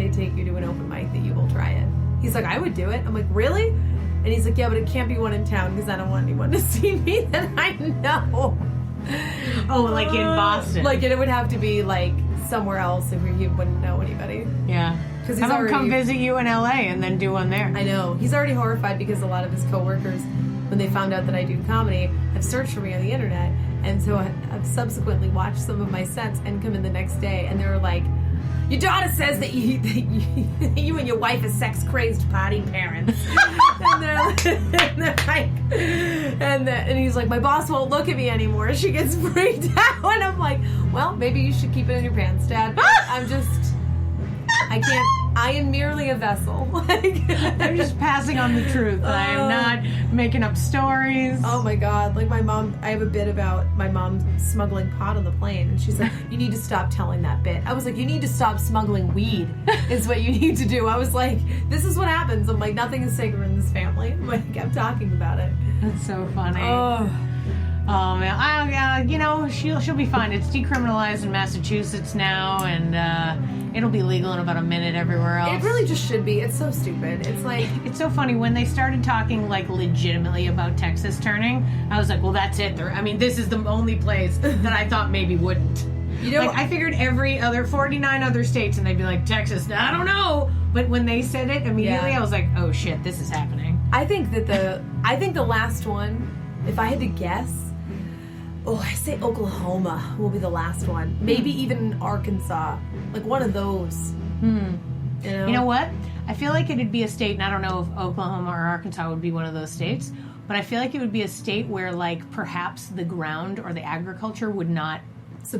they take you to an open mic that you will try it. He's like, I would do it. I'm like, really? And he's like, yeah, but it can't be one in town because I don't want anyone to see me that I know. Oh, like in Boston. Like, it would have to be, like, somewhere else if he wouldn't know anybody. Yeah. Because Have him come visit you in LA and then do one there. I know. He's already horrified because a lot of his coworkers, when they found out that I do comedy, have searched for me on the internet. And so I've subsequently watched some of my sets and come in the next day, and they were like, your daughter says that you and your wife are sex-crazed party parents. and he's like, my boss won't look at me anymore. She gets freaked out. And I'm like, well, maybe you should keep it in your pants, Dad. I can't. I am merely a vessel. I'm just passing on the truth. I am not making up stories. Oh my God. Like my mom, I have a bit about my mom smuggling pot on the plane. And she's like, you need to stop telling that bit. I was like, you need to stop smuggling weed is what you need to do. I was like, this is what happens. I'm like, nothing is sacred in this family. But I kept talking about it. That's so funny. Oh man, she'll be fine. It's decriminalized in Massachusetts now, and it'll be legal in about a minute everywhere else. It really just should be. It's so stupid. It's like, it's so funny when they started talking like legitimately about Texas turning. I was like, well, that's it. This is the only place that I thought maybe wouldn't. Like I figured every other 49 other states, and they'd be like, Texas, I don't know. But when they said it immediately, I was like, oh shit, this is happening. I think the last one, if I had to guess. Oh, I say Oklahoma will be the last one. Maybe even Arkansas. Like one of those. You know what? I feel like it'd be a state, and I don't know if Oklahoma or Arkansas would be one of those states, but I feel like it would be a state where, like, perhaps the ground or the agriculture would not be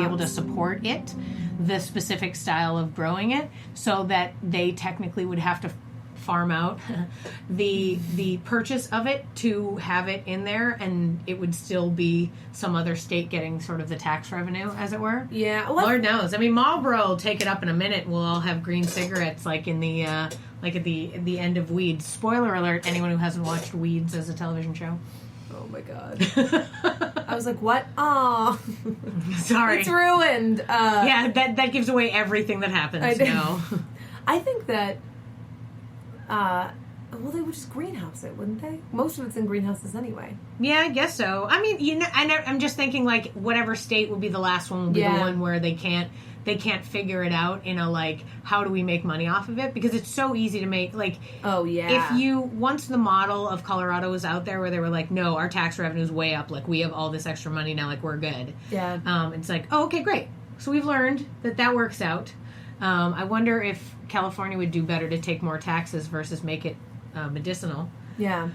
able to support it, the specific style of growing it, so that they technically would have to farm out the purchase of it to have it in there, and it would still be some other state getting sort of the tax revenue, as it were. Yeah, Lord knows. Marlboro will take it up in a minute. We'll all have green cigarettes, like in the like at the end of Weeds. Spoiler alert: anyone who hasn't watched Weeds as a television show. Oh my God. I was like, what? Oh, sorry, it's ruined. Yeah, that gives away everything that happens. No, I think that. Well, they would just greenhouse it, wouldn't they? Most of it's in greenhouses anyway. Yeah, I guess so. I'm just thinking like whatever state would be the last one would be the one where they can't figure it out in a like, how do we make money off of it? Because it's so easy to make, like, oh yeah. Once the model of Colorado was out there where they were like, no, our tax revenue's way up, like we have all this extra money now, like we're good. Yeah. It's like, oh, okay, great. So we've learned that works out. I wonder if California would do better to take more taxes versus make it medicinal. Yeah.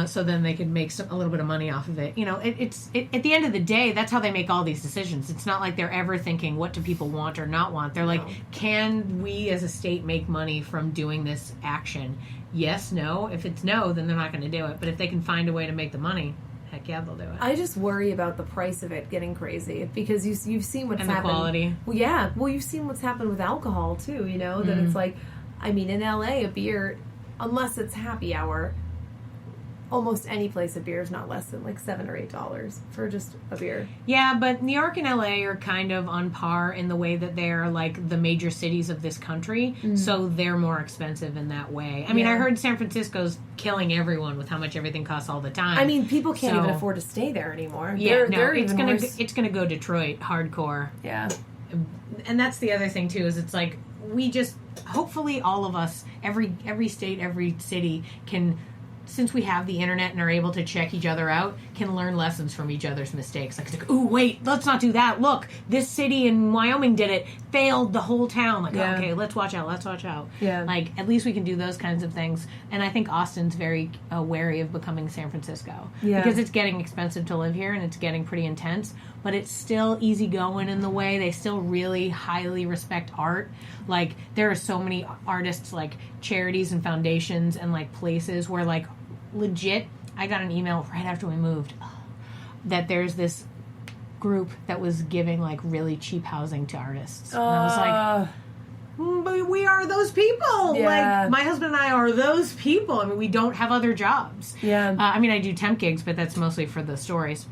So then they could make a little bit of money off of it. It's at the end of the day, that's how they make all these decisions. It's not like they're ever thinking, what do people want or not want? They're like, can we as a state make money from doing this action? Yes, no. If it's no, then they're not going to do it. But if they can find a way to make the money, heck yeah, they'll do it. I just worry about the price of it getting crazy because you've seen what's happened. And the quality. Well, yeah. Well, you've seen what's happened with alcohol too. That it's like, in LA, a beer, unless it's happy hour, almost any place of beer is not less than like $7 or $8 for just a beer. Yeah, but New York and LA are kind of on par in the way that they're like the major cities of this country, so they're more expensive in that way. I heard San Francisco's killing everyone with how much everything costs all the time. People can't even afford to stay there anymore. Yeah, it's gonna go Detroit hardcore. Yeah, and that's the other thing too, is it's like we just hopefully all of us, every state, every city can, since we have the internet and are able to check each other out, can learn lessons from each other's mistakes. Like, ooh, wait, let's not do that. Look, this city in Wyoming did it. Failed the whole town. Like, okay, let's watch out. Yeah. Like, at least we can do those kinds of things. And I think Austin's very wary of becoming San Francisco. Yeah. Because it's getting expensive to live here and it's getting pretty intense. But it's still easygoing in the way. They still really highly respect art. Like, there are so many artists, like, charities and foundations and, like, places where, like, legit, I got an email right after we moved that there's this group that was giving like really cheap housing to artists. And I was like, but we are those people. Yeah. Like, my husband and I are those people. We don't have other jobs. Yeah. I do temp gigs, but that's mostly for the stories.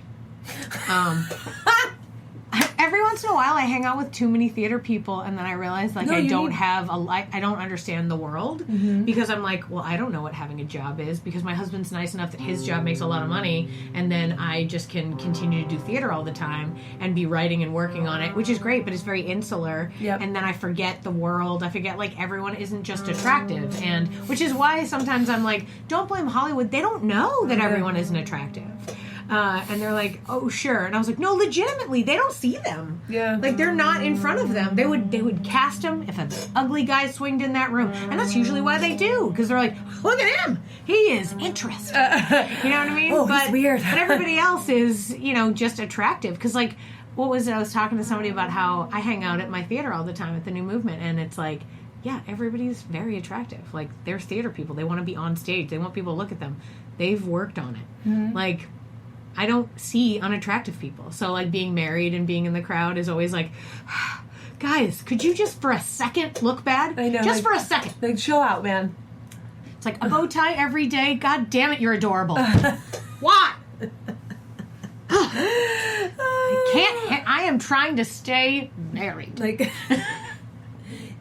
Every once in a while I hang out with too many theater people, and then I realize like I don't understand the world because I'm like, well, I don't know what having a job is because my husband's nice enough that his job makes a lot of money, and then I just can continue to do theater all the time and be writing and working on it, which is great, but it's very insular. Yep. And then I forget the world. I forget like everyone isn't just attractive, and which is why sometimes I'm like, don't blame Hollywood. They don't know that everyone isn't attractive. And they're like, oh, sure. And I was like, no, legitimately, they don't see them. Yeah. Like, they're not in front of them. They would cast him if an ugly guy swinged in that room. And that's usually why they do. Because they're like, look at him. He is interesting. You know what I mean? Oh, he's weird. But everybody else is, just attractive. Because, like, what was it? I was talking to somebody about how I hang out at my theater all the time at the New Movement. And it's like, yeah, everybody's very attractive. Like, they're theater people. They want to be on stage. They want people to look at them. They've worked on it. Mm-hmm. Like, I don't see unattractive people. So, like, being married and being in the crowd is always like, guys, could you just for a second look bad? I know. Just for a second. Like, chill out, man. It's like a bow tie every day. God damn it, you're adorable. Why? I am trying to stay married. Like...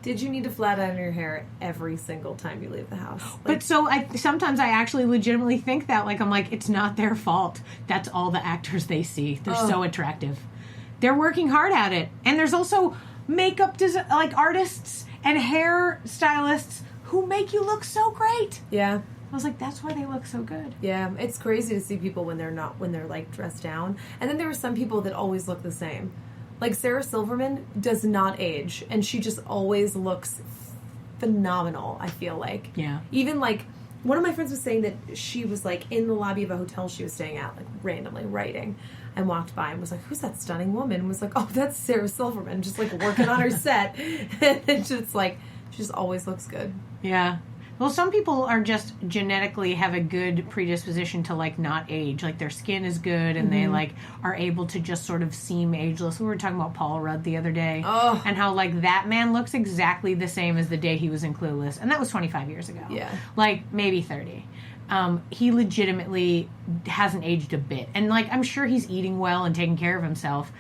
Did you need to flat iron your hair every single time you leave the house? Like, but so sometimes I actually legitimately think that, like, I'm like, it's not their fault. That's all the actors they see. They're so attractive. They're working hard at it. And there's also makeup artists and hair stylists who make you look so great. Yeah. I was like, that's why they look so good. Yeah, it's crazy to see people when they're like dressed down. And then there are some people that always look the same. Like, Sarah Silverman does not age, and she just always looks phenomenal, I feel like. Yeah. Even, like, one of my friends was saying that she was, like, in the lobby of a hotel she was staying at, like, randomly writing, and walked by and was like, who's that stunning woman? And was like, oh, that's Sarah Silverman, just, like, working on her set. And it's just, like, she just always looks good. Yeah. Well, some people are just genetically have a good predisposition to, like, not age. Like, their skin is good and they, like, are able to just sort of seem ageless. We were talking about Paul Rudd the other day. Oh. And how, like, that man looks exactly the same as the day he was in Clueless. And that was 25 years ago. Yeah. Like, maybe 30. He legitimately hasn't aged a bit. And, like, I'm sure he's eating well and taking care of himself.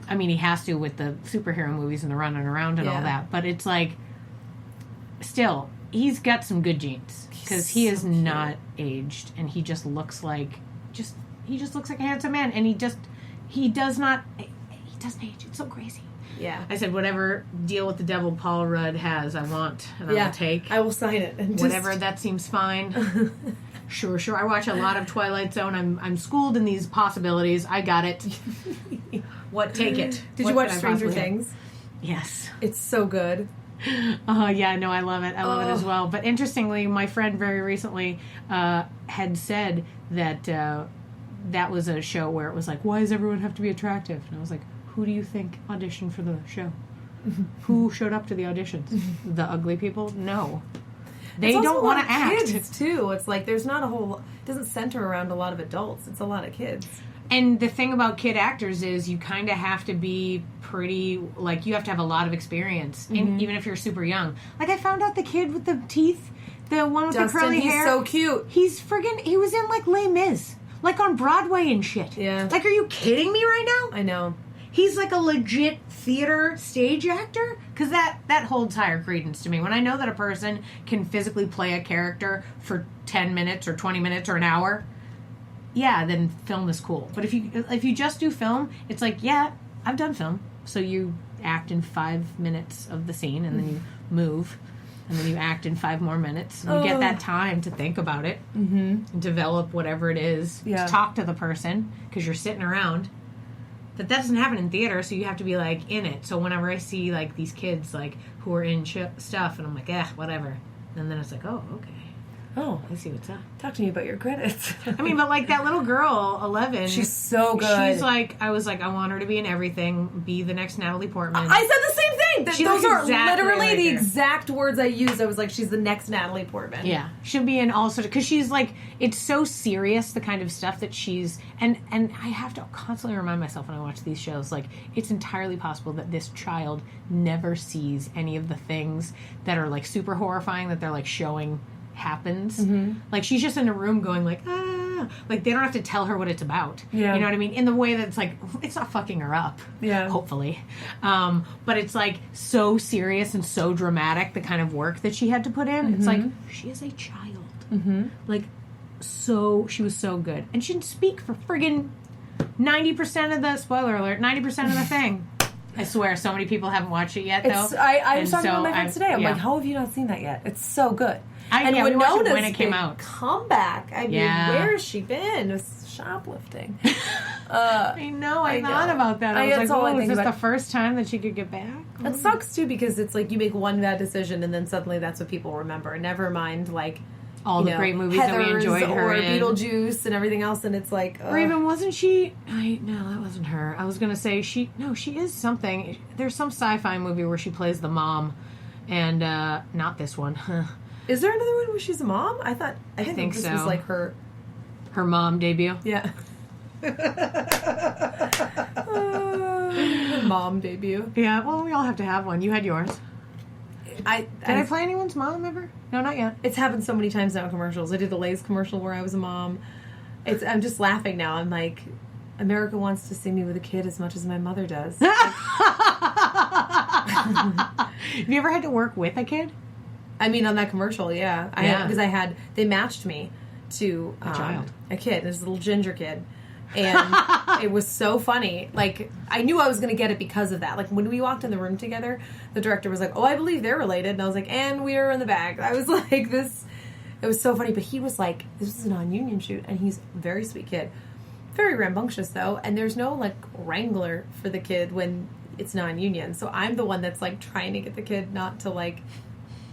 I mean, he has to with the superhero movies and the running around and all that. But it's, like, still... He's got some good genes because he is not aged, and he just looks like a handsome man, and he doesn't age. It's so crazy. Yeah. I said, whatever deal with the devil Paul Rudd has, I want, and I will take. I will sign it. And whatever, that seems fine. Sure. I watch a lot of Twilight Zone. I'm schooled in these possibilities. I got it. Take it. Did you watch Stranger Things? Yes. It's so good. Yeah, no, I love it. I love it as well. But interestingly, my friend very recently had said that that was a show where it was like, why does everyone have to be attractive? And I was like, who do you think auditioned for the show? Who showed up to the auditions? The ugly people? No. They don't want to act. Kids, too. It's like there's not a whole... It doesn't center around a lot of adults. It's a lot of kids. And the thing about kid actors is you kind of have to be pretty, like, you have to have a lot of experience, even if you're super young. Like, I found out the kid with the teeth, the one with Dustin, the curly hair. He's so cute. He was in, like, Les Mis. Like, on Broadway and shit. Yeah. Like, are you kidding me right now? I know. He's, like, a legit theater stage actor? Because that holds higher credence to me. When I know that a person can physically play a character for 10 minutes or 20 minutes or an hour... Yeah, then film is cool. But if you just do film, it's like, yeah, I've done film. So you act in 5 minutes of the scene, and then you move, and then you act in 5 more minutes. And you get that time to think about it, and develop whatever it is, to talk to the person, because you're sitting around. That doesn't happen in theater, so you have to be, like, in it. So whenever I see, like, these kids, like, who are in stuff, and I'm like, whatever. And then it's like, oh, okay. Oh, I see what's up. Talk to me about your credits. I mean, but like that little girl, 11. She's so good. She's like, I was like, I want her to be in everything, be the next Natalie Portman. I said the same thing. Those are exactly literally like the her. exact words I used. I was like, she's the next Natalie Portman. Yeah. She'll be in all sorts of, because she's like, it's so serious, the kind of stuff that she's, and I have to constantly remind myself when I watch these shows, like, it's entirely possible that this child never sees any of the things that are like super horrifying that they're like showing happens. Like, she's just in a room going like, yeah. Like, they don't have to tell her what it's about. Yeah. You know what I mean? In the way that it's like, it's not fucking her up. Yeah. Hopefully. But it's like so serious and so dramatic, the kind of work that she had to put in. Mm-hmm. It's like, she is a child. Mm-hmm. Like, she was so good. And she didn't speak for friggin' 90% of the, spoiler alert, 90% of the thing. I swear, so many people haven't watched it yet, though. I was talking with my friends today. I'm like, how have you not seen that yet? It's so good. We watched it when it came out. Comeback. I mean, where has she been? It was shoplifting. I know. I thought about that. I was like, is this the first time that she could get back? It sucks, too, because it's like you make one bad decision and then suddenly that's what people remember. Never mind, like, all the great movies Heathers that we enjoyed her or in. Beetlejuice and everything else, and it's like... Or even, wasn't she... No, that wasn't her. I was going to say, she is something. There's some sci-fi movie where she plays the mom, and not this one. Is there another one where she's a mom? I think this was like her mom debut. Yeah. Her mom debut. Yeah, well, we all have to have one. You had yours. Did I play anyone's mom ever? No, not yet. It's happened so many times now in commercials. I did the Lay's commercial where I was a mom. I'm just laughing now. I'm like, America wants to see me with a kid as much as my mother does. Have you ever had to work with a kid? I mean, on that commercial, yeah. Because they matched me to a kid, this little ginger kid. And it was so funny. Like, I knew I was going to get it because of that. Like, when we walked in the room together, the director was like, oh, I believe they're related. And I was like, and we're in the bag. I was like, this... It was so funny. But he was like, this is a non-union shoot. And he's a very sweet kid. Very rambunctious, though. And there's no, like, wrangler for the kid when it's non-union. So I'm the one that's, like, trying to get the kid not to, like...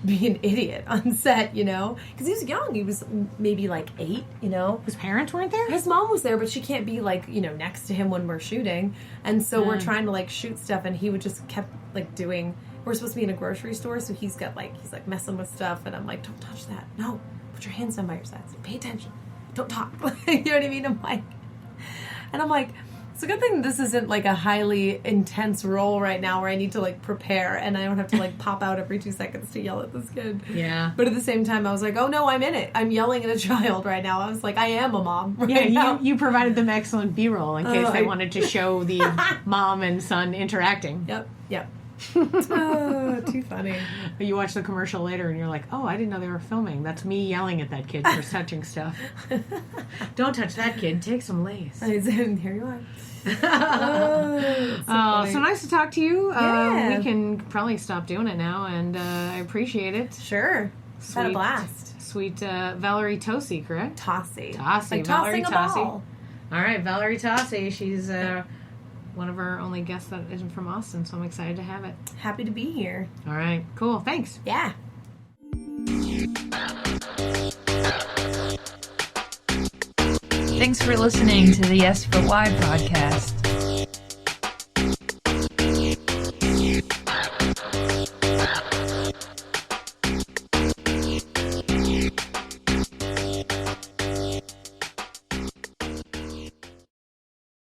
be an idiot on set, you know? Because he was young. He was maybe, like, 8, you know? His parents weren't there? His mom was there, but she can't be, like, you know, next to him when we're shooting. And so we're trying to, like, shoot stuff, and he would just kept, like, doing... We're supposed to be in a grocery store, so he's messing with stuff, and I'm like, don't touch that. No. Put your hands down by your sides. Pay attention. Don't talk. You know what I mean? I'm like... It's a good thing this isn't, like, a highly intense role right now where I need to, like, prepare and I don't have to, like, pop out every 2 seconds to yell at this kid. Yeah. But at the same time, I was like, oh, no, I'm in it. I'm yelling at a child right now. I was like, I am a mom right now. You provided them excellent B-roll in case they wanted to show the mom and son interacting. Yep. Too funny. You watch the commercial later and you're like, oh, I didn't know they were filming. That's me yelling at that kid for touching stuff. Don't touch that kid. Take some Lay's. Here you are. So nice to talk to you. Yeah. We can probably stop doing it now, and I appreciate it. Sure. Had a blast. Sweet Valerie Tosi, correct? Tosi. Like Valerie Tosi. All right, Valerie Tosi. She's one of our only guests that isn't from Austin, so I'm excited to have it. Happy to be here. All right, cool. Thanks. Yeah. Thanks for listening to the YBY podcast.